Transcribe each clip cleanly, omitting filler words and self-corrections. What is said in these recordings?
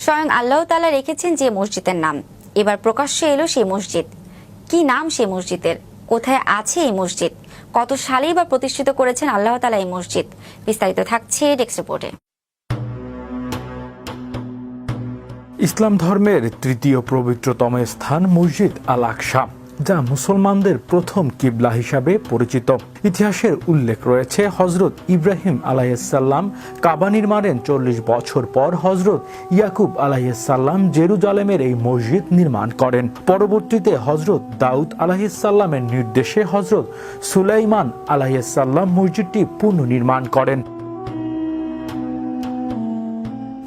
স্বয়ং আল্লাহ তাআলা রেখেছেন যে মসজিদের নাম, এবার প্রকাশ্যে এলো সেই মসজিদ। কি নাম সেই মসজিদের, কোথায় আছে এই মসজিদ, কত সালেই বা প্রতিষ্ঠিত করেছেন আল্লাহ তাআলা এই মসজিদ, বিস্তারিত থাকছে ডেস্ক রিপোর্টে। ইসলাম ধর্মের তৃতীয় পবিত্রতম স্থান মসজিদ আল আকসা, যা মুসলমানদের প্রথম কিবলা হিসাবে পরিচিত। ইতিহাসের উল্লেখ রয়েছে, হজরত ইব্রাহিম আলাইহিসসালাম কাবা নির্মাণের 40 বছর পর হজরত ইয়াকুব আলাইহিসসালাম জেরুজালেমের এই মসজিদ নির্মাণ করেন। পরবর্তীতে হজরত দাউদ আলাইহিসসালামের নির্দেশে হজরত সুলাইমান আলাইহিসসালাম মসজিদটি পুনর্নির্মাণ করেন।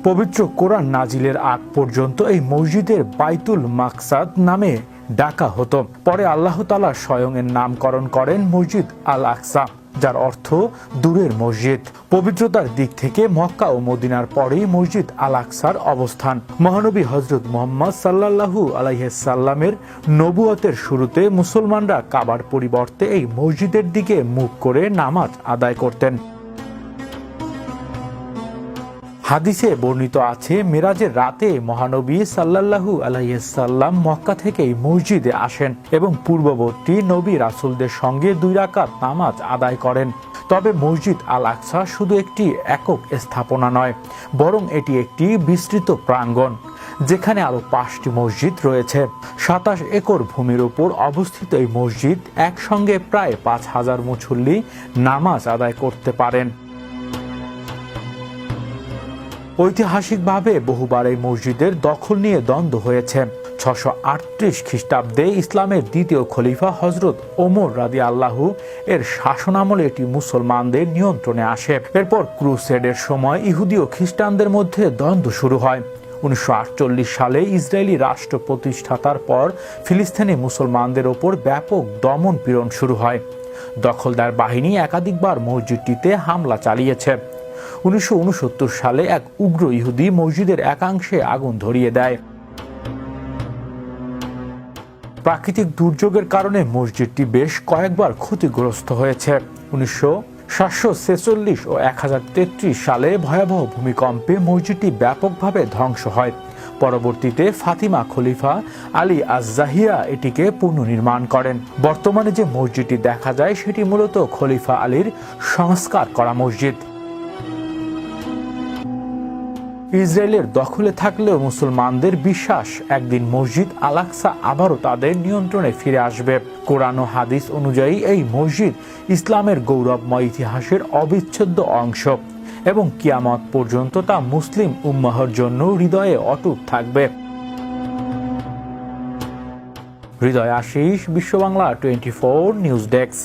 পবিত্র কোরআন নাজিলের আগ পর্যন্ত এই মসজিদের বাইতুল মাকসাদ নামে ডাকা হতো। পরে আল্লাহ তাআলা স্বয়ং এর নামকরণ করেন মসজিদ আল আকসা, যার অর্থ দূরের মসজিদ। পবিত্রতার দিক থেকে মক্কা ও মদিনার পরেই মসজিদ আল আকসার অবস্থান। মহানবী হযরত মুহাম্মদ সাল্লাল্লাহু আলাইহি সাল্লামের নবুয়তের শুরুতে মুসলমানরা কাবার পরিবর্তে এই মসজিদের দিকে মুখ করে নামাজ আদায় করতেন। হাদিসে বর্ণিত আছে, মেরাজের রাতে মহানবী সাল্লাল্লাহু আলাইহি সাল্লাম মক্কা থেকে মসজিদে আসেন এবং পূর্ববর্তী নবী রাসূলদের সঙ্গে 2 রাকাত নামাজ আদায় করেন। তবে মসজিদ আল আকসা শুধু একটি একক স্থাপনা নয়, বরং এটি একটি বিস্তৃত প্রাঙ্গণ, যেখানে আরো 5টি মসজিদ রয়েছে। 27 একর ভূমির উপর অবস্থিত এই মসজিদ একসঙ্গে প্রায় 5000 মুসল্লি নামাজ আদায় করতে পারেন। ঐতিহাসিকভাবে বহুবার এই মসজিদের দখল নিয়ে দ্বন্দ্ব হয়েছে। 638 খ্রিস্টাব্দে ইসলামের দ্বিতীয় খলিফা হযরত ওমর রাদিয়াল্লাহু এর শাসনামলে এটি মুসলমানদের নিয়ন্ত্রণে আসে। এরপর ক্রুসেডের সময় ইহুদি ও খ্রিস্টানদের মধ্যে দ্বন্দ্ব শুরু হয়। 1948 সালে ইসরায়েলি রাষ্ট্র প্রতিষ্ঠাতার পর ফিলিস্তিনি মুসলমানদের ওপর ব্যাপক দমন পীড়ন শুরু হয়। দখলদার বাহিনী একাধিকবার মসজিদটিতে হামলা চালিয়েছে। 1969 সালে এক উগ্র ইহুদি মসজিদের একাংশে আগুন ধরিয়ে দেয়। প্রাকৃতিক দুর্যোগের কারণে মসজিদটি বেশ কয়েকবার ক্ষতিগ্রস্ত হয়েছে। 1946 ও 1033 সালে ভয়াবহ ভূমিকম্পে মসজিদটি ব্যাপকভাবে ধ্বংস হয়। পরবর্তীতে ফাতিমা খলিফা আলী আজ-জাহিয়া এটিকে পুনর্নির্মাণ করেন। বর্তমানে যে মসজিদটি দেখা যায় সেটি মূলত খলিফা আলীর সংস্কার করা মসজিদ। ইসরায়েলের দখলে থাকলেও মুসলমানদের বিশ্বাস, একদিন মসজিদ আল আকসা আবারও তাদের নিয়ন্ত্রণে ফিরে আসবে। কোরআন ও হাদিস অনুযায়ী এই মসজিদ ইসলামের গৌরবময় ইতিহাসের অবিচ্ছেদ্য অংশ এবং কিয়ামত পর্যন্ত তা মুসলিম উম্মাহর জন্য হৃদয়ে অটুট থাকবে। হৃদয় আশিস, বিশ্ব বাংলা 24 নিউজ ডেস্ক।